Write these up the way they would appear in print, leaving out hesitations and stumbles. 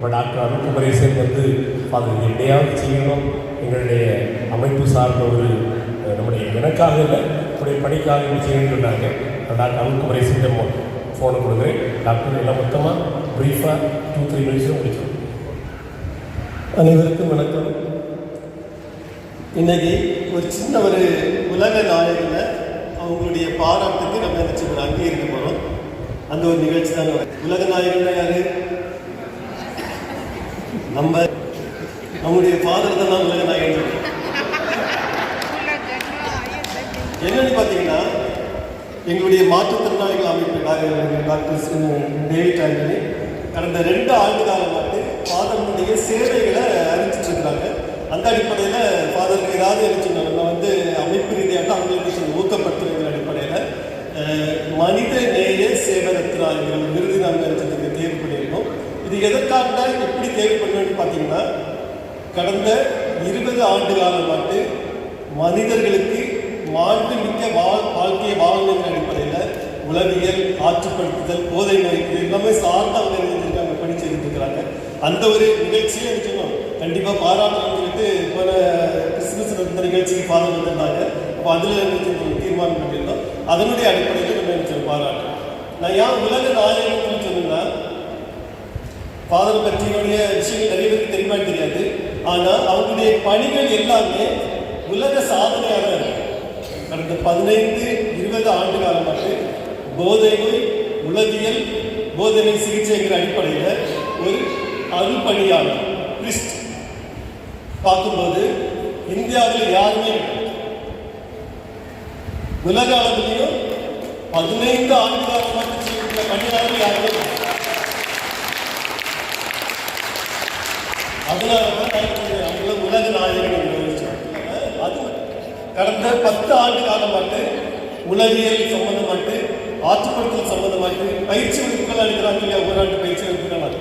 இப்போ டாக்டர் அருண்குமரேசன் வந்து அது எப்படியாவது செய்யணும், எங்களுடைய அமைப்பு சார்ந்த ஒரு நம்முடைய எனக்காக இல்லை நம்முடைய பணிக்காக செய்யணும்னு சொன்னாங்க. டாக்டர் அருண்குமரேசன் ஃபோனை கொடுக்குறேன். டாக்டர் எல்லாம் மொத்தமாக ப்ரீஃபாக 2-3 மினிட்ஸில் முடிச்சோம். அனைவருக்கும் வணக்கம். இன்னைக்கு ஒரு சின்ன ஒரு உலக நாயகனை அவங்களுடைய பாராட்டுக்கு நம்ம நினைச்சு ஒரு அங்கீகரிக்க போகிறோம். அந்த ஒரு நிகழ்ச்சி தான். உலக நாயகன்னா யாரு? நம்முடைய ஃபாதர் தான் உலக நாயகன். என்னன்னு பார்த்தீங்கன்னா, எங்களுடைய மாற்றுத்திறனாளிகள் அமைப்பு டாக்டர் டேவிட் ஆண்டனி கடந்த 2 ஆண்டு காலமாக ஃபாதருடைய சேவைகளை அறிவிச்சிட்டு இருக்கிறாங்க. அந்த அடிப்படையில் ஃபாதருக்கு ஏதாவது இருந்துச்சுன்னா வந்து அமைப்பு ரீதியாக அவங்களுக்கு ஊக்கப்படுத்துகிற அடிப்படையில் மனித நேய சேவரத்தினாளிகள் விருது நாங்கள் அறிவிச்சதுக்கு தேர்வு பண்ணியிருக்கோம். இது எதற்காக தான் எப்படி தேர்வு பண்ணுன்னு பார்த்தீங்கன்னா, கடந்த 20 ஆண்டு காலமாக மனிதர்களுக்கு மாண்புமிக்க வாழ்க்கையை வாழணுங்கிற அடிப்படையில் உளவியல், ஆற்றுப்படுத்துதல், போதை நோய் இது எல்லாமே சார்ந்த அவங்க இருக்காங்க, படிச்சு இருக்கிறாங்க. அந்த ஒரு நிகழ்ச்சியை சொன்னோம் கண்டிப்பாக பாராட்டணும்னு சொல்லிட்டு போன கிறிஸ்துமஸ் இந்த நிகழ்ச்சிக்கு ஃபாதர் வந்திருந்தாங்க. அப்போ அதில் தீர்மானம் பண்ணியிருந்தோம். அதனுடைய அடிப்படையில் நம்ம பாராட்டோம். நான் ஏன் உலக நாயகம்னு சொன்னீங்கன்னா, ஃபாதர் பற்றினுடைய விஷயங்கள் நிறைய பேருக்கு தெரியுமான்னு தெரியாது. ஆனால் அவங்களுடைய பணிகள் எல்லாமே உலக சாதனையாக இருக்கு. கடந்த 15-20 ஆண்டு காலமாக போதை நோய், உளவியல், போதனை சிகிச்சைங்கிற அடிப்படையில் ஒரு அருள்பணியாளர் கிறிஸ்ட் பார்க்கும்போது இந்தியாவில் யாருமே உலக அளவிலையும் 15 ஆண்டு காலமாக செய்கிற பணியாளர்கள் யாருமே. அதனாலதான் அவங்கள உலக நாயகன். அது கடந்த 10 ஆண்டு காலமாக உளவியல் சம்பந்தமாட்டு, ஆற்றுப்படுத்தல் சம்பந்தமாட்டு பயிற்சி வகுப்புகள் அளிக்கிறாங்க இல்லையா, ஓராண்டு பயிற்சி வகுப்புகள்.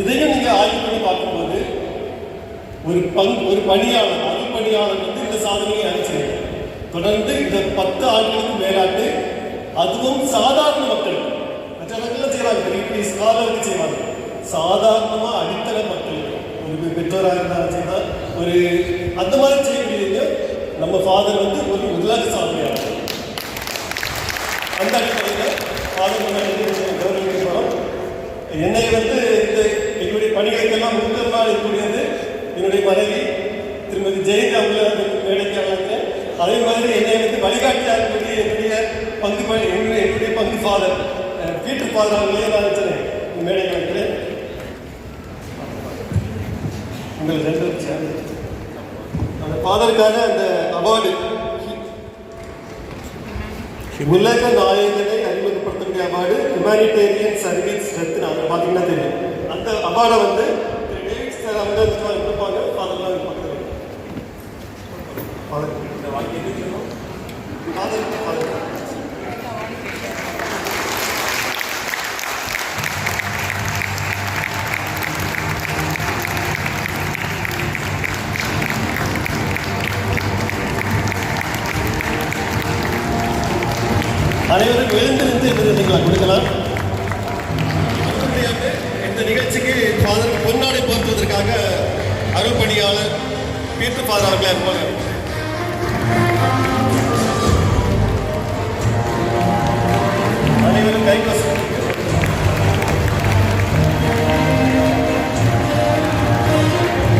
இதையும் நீங்க ஆய்வு பண்ணி பார்க்கும்போது ஒரு பணியாளர், அருள்பணியாளர் வந்து இந்த சாதனையை அளிச்சிருக்கு. தொடர்ந்து இந்த 10 ஆண்டுகளுக்கு மேலாட்டு, அதுவும் சாதாரண மக்கள் மற்றவர்கள் செய்யறாங்க, பெரிய ஸ்காலருக்கு செய்வாங்க. சாதாரணமா அடித்தள மக்களுக்கு, ஒரு பெற்றோராக இருந்தாலும் செய்தால் ஒரு அந்த மாதிரி செய்ய முடியுது. நம்ம ஃபாதர் வந்து ஒரு உலக சாதனையாளர். அந்த அடிப்படையில் ஃபாதர் கௌரவிக்கப்படும். என்னை வந்து இந்த எங்களுடைய பணிகளுக்கெல்லாம் முக்கியமாக இருக்கக்கூடியது என்னுடைய மனைவி திருமதி ஜெயந்தி அவங்கள மேடைக்காக. அதே மாதிரி என்னை வந்து வழிகாட்டியாக இருக்கக்கூடிய என்னுடைய என்னுடைய பங்கு ஃபாதர் பீட்டர் ஃபாதர் அவங்களே நான் வச்சுறேன் மேடைக்கு வைக்கிறேன். உங்கள் 2 சேர்ந்து அந்த ஃபாதருக்கான அந்த அவார்டு, உலக நாயகனை அறிமுகப்படுத்தக்கூடிய அவார்டு, ஹியூமானிடேரியன் சர்வீஸ் ரத்னா, அதை பார்த்தீங்கன்னா தெரியும். அந்த அவார்டை வந்து டேவிட் சார் அவங்க இருப்பாங்க, ஃபாதர்லாம் இருப்பாங்க. அனைவரும் எழுந்திருந்து நீங்கள் கொடுக்கலாம். இந்த நிகழ்ச்சிக்கு ஃபாதர் பொன்னாடை போற்றுவதற்காக அருள்பணியாளர் பீட்டர் ஃபாதர் அவர்களே இருப்பாங்க. அனைவரும் கைகோசம்.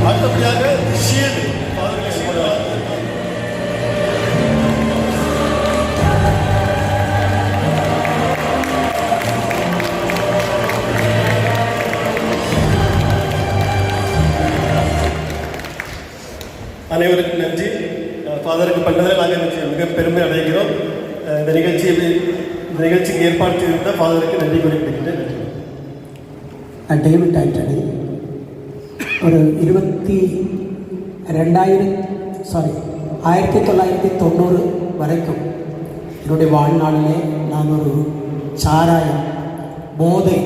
அடுத்தபடியாக ஷீல்டு அனைவருக்கும் நன்றி. ஃபாதருக்கு பண்ணதில் நாங்கள் மிக பெருமை அடைகிறோம். இந்த நிகழ்ச்சிக்கு ஏற்பாடு செய்திருந்த ஃபாதருக்கு நன்றி குறிப்பிடுகின்றேன். நன்றி. டேவிட் ஆண்டனி ஒரு 1990 வரைக்கும் என்னுடைய வாழ்நாளிலே நான் ஒரு சாராயம், போதை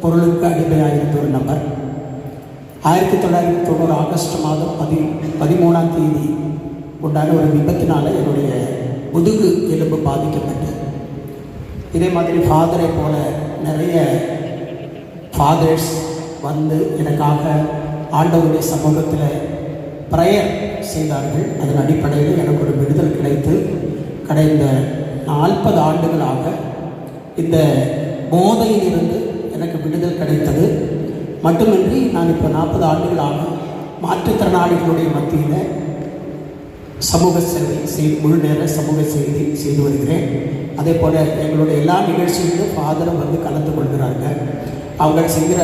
பொருளுக்கு அடிமையாக இருந்த ஒரு நபர். 1990 ஆகஸ்ட் மாதம் 13ஆம் தேதி உண்டான ஒரு விபத்தினால என்னுடைய முதுகு எலும்பு பாதிக்கப்பட்டு, இதே மாதிரி ஃபாதரை போல நிறைய ஃபாதர்ஸ் வந்து எனக்காக ஆண்டவருடைய சமூகத்தில் ப்ரேயர் செய்தார்கள். அதன் அடிப்படையில் எனக்கு ஒரு விடுதல் கிடைத்து கடந்த 40 ஆண்டுகளாக இந்த போதையிலிருந்து எனக்கு விடுதல் கிடைத்தது. மட்டுமின்றி நான் இப்போ 40 ஆண்டுகளாக மாற்றுத்திறனாளிகளுடைய மத்தியில் சமூக சேவை முழு நேர சமூக சேவை செய்து வருகிறேன். அதே போல் எங்களுடைய எல்லா நிகழ்ச்சிகளிலும் ஃபாதரும் வந்து கலந்து கொள்கிறாங்க. அவங்க செய்கிற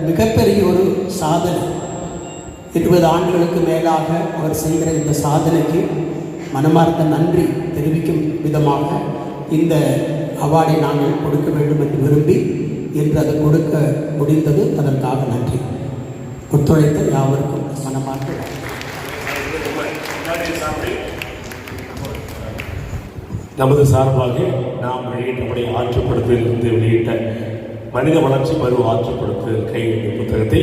மிகப்பெரிய ஒரு சாதனை, 20 ஆண்டுகளுக்கு மேலாக அவர் செய்கிற இந்த சாதனைக்கு மனமார்ந்த நன்றி தெரிவிக்கும் விதமாக இந்த அவார்டை நாங்கள் கொடுக்க வேண்டும் என்று விரும்பி இன்று அதை கொடுக்க முடிந்தது. அதற்காக நன்றி. ஒத்துழைத்த யாவருக்கும் மனமார்ந்த நமது சார்பாக நாம் வெளியிட்டபடி ஆற்றுப்படுத்தலிருந்து வெளியிட்ட மனித வளர்ச்சி மறு ஆற்றுப்படுத்தல் கையெழுத்து புத்தகத்தை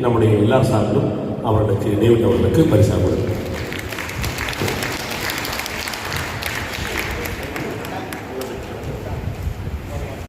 நம்முடைய எல்லா சார்பிலும் அவர்களுக்கு டேவிட் அவர்களுக்கு பரிசாக கொடுக்கிறோம்.